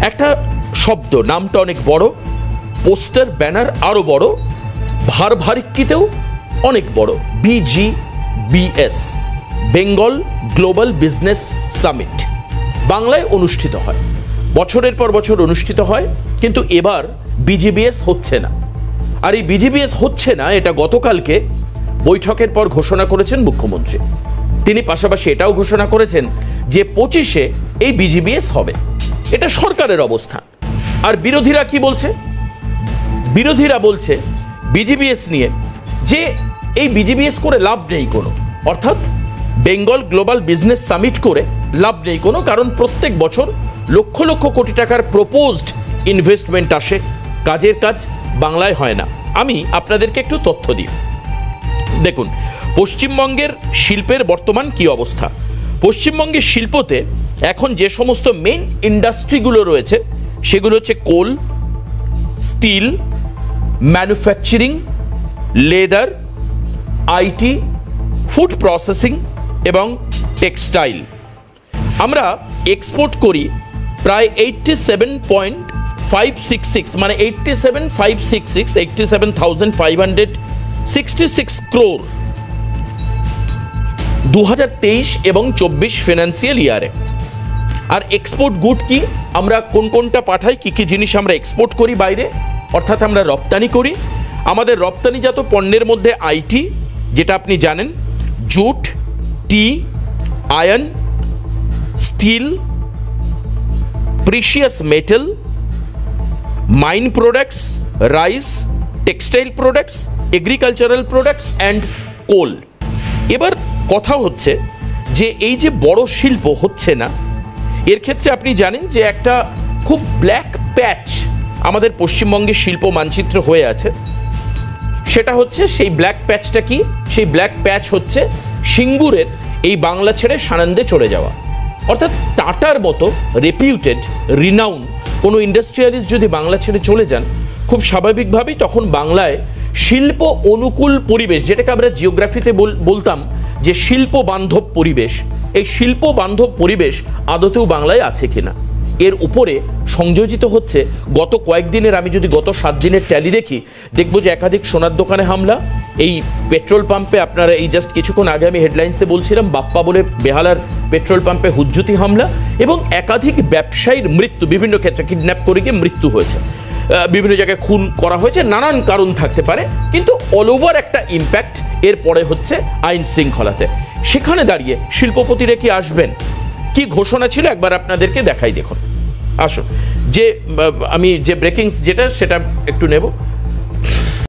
একটা শব্দ, নামটা অনেক বড়, পোস্টার ব্যানার আরো বড়, ভারিক্কিতেও অনেক বড়, BGBS, Bengal global business summit. বাংলায় অনুষ্ঠিত হয়, বছরের পর বছর অনুষ্ঠিত হয়, কিন্তু এবার BGBS হচ্ছে না। আর এই BGBS হচ্ছে না, এটা গতকালকে বৈঠকের পর ঘোষণা করেছেন মুখ্যমন্ত্রী। তিনি পাশাপাশি এটাও ঘোষণা করেছেন যে 25-এ এই BGBS হবে। এটা সরকারের অবস্থান। আর বিরোধীরা কি বলছে? বিরোধীরা বলছে BGBS নিয়ে যে এই BGBS করে লাভ নেই কোনো, অর্থাৎ বেঙ্গল গ্লোবাল বিজনেস সামিট করে লাভ নেই কোনো, কারণ প্রত্যেক বছর লক্ষ লক্ষ কোটি টাকার প্রপোজড ইনভেস্টমেন্ট আসে, কাজের কাজ বাংলায় হয় না। আমি আপনাদেরকে একটু তথ্য দিই। দেখুন পশ্চিমবঙ্গের শিল্পের বর্তমান কি অবস্থা। পশ্চিমবঙ্গের শিল্পতে এখন যে সমস্ত মেইন ইন্ডাস্ট্রিগুলো রয়েছে সেগুলো হচ্ছে coal, steel, manufacturing, leather, IT, food processing এবং টেক্সটাইল। আমরা এক্সপোর্ট করি প্রায় 87.566 মানে 87,566 ক্রোর 2023 এবং 24 ফিনান্সিয়াল ইয়ারে। আর এক্সপোর্ট গুড কি, আমরা কোন কোনটা পাঠাই, কি কি জিনিস আমরা এক্সপোর্ট করি বাইরে, অর্থাৎ আমরা রপ্তানি করি। আমাদের রপ্তানিজাত পণ্যের মধ্যে IT, যেটা আপনি জানেন, jute, tea, iron, steel, precious metal, mine products, rice, textile products, agricultural products and coal. এবার কথা হচ্ছে যে এই যে বড় শিল্প হচ্ছে না, এর ক্ষেত্রে আপনি জানেন যে একটা খুব ব্ল্যাক প্যাচ আমাদের পশ্চিমবঙ্গের শিল্প মানচিত্র হয়ে আছে। সেটা হচ্ছে সেই ব্ল্যাক প্যাচটা কি? সেই ব্ল্যাক প্যাচ হচ্ছে সিঙ্গুরের এই বাংলা ছেড়ে সানন্দে চলে যাওয়া। অর্থাৎ টাটার মতো রেপিউটেড রিনাউন কোনো ইন্ডাস্ট্রিয়ালিস্ট যদি বাংলা ছেড়ে চলে যান, খুব স্বাভাবিকভাবেই তখন বাংলায় শিল্প অনুকূল পরিবেশ, যেটাকে আমরা জিওগ্রাফিতে বলতাম যে শিল্প বান্ধব পরিবেশ, এই শিল্প বান্ধব পরিবেশ আদতেও বাংলায় আছে কিনা এর উপরে সংযোজিত হচ্ছে। গত কয়েকদিনের, আমি যদি গত 7 দিনের ট্যালি দেখি, দেখবো যে একাধিক সোনার দোকানে হামলা, এই পেট্রোল পাম্পে, আপনারা এই জাস্ট কিছুক্ষণ আগে আমি হেডলাইন্সে বলছিলাম বাপ্পা বলে বেহালার পেট্রোল পাম্পে হুজ্জুতি হামলা, এবং একাধিক ব্যবসায়ীর মৃত্যু, বিভিন্ন ক্ষেত্রে কিডন্যাপ করে গিয়ে মৃত্যু হয়েছে, বিভিন্ন জায়গায় খুন করা হয়েছে, নানান কারণ থাকতে পারে, কিন্তু অল ওভার একটা ইম্প্যাক্ট এরপরে হচ্ছে আইন শৃঙ্খলাতে। সেখানে দাঁড়িয়ে শিল্পপতিরা কি আসবেন? কি ঘোষণা ছিল একবার আপনাদেরকে দেখাই, দেখুন। আসুন, যে আমি যে ব্রেকিং যেটা সেটা একটু নেব।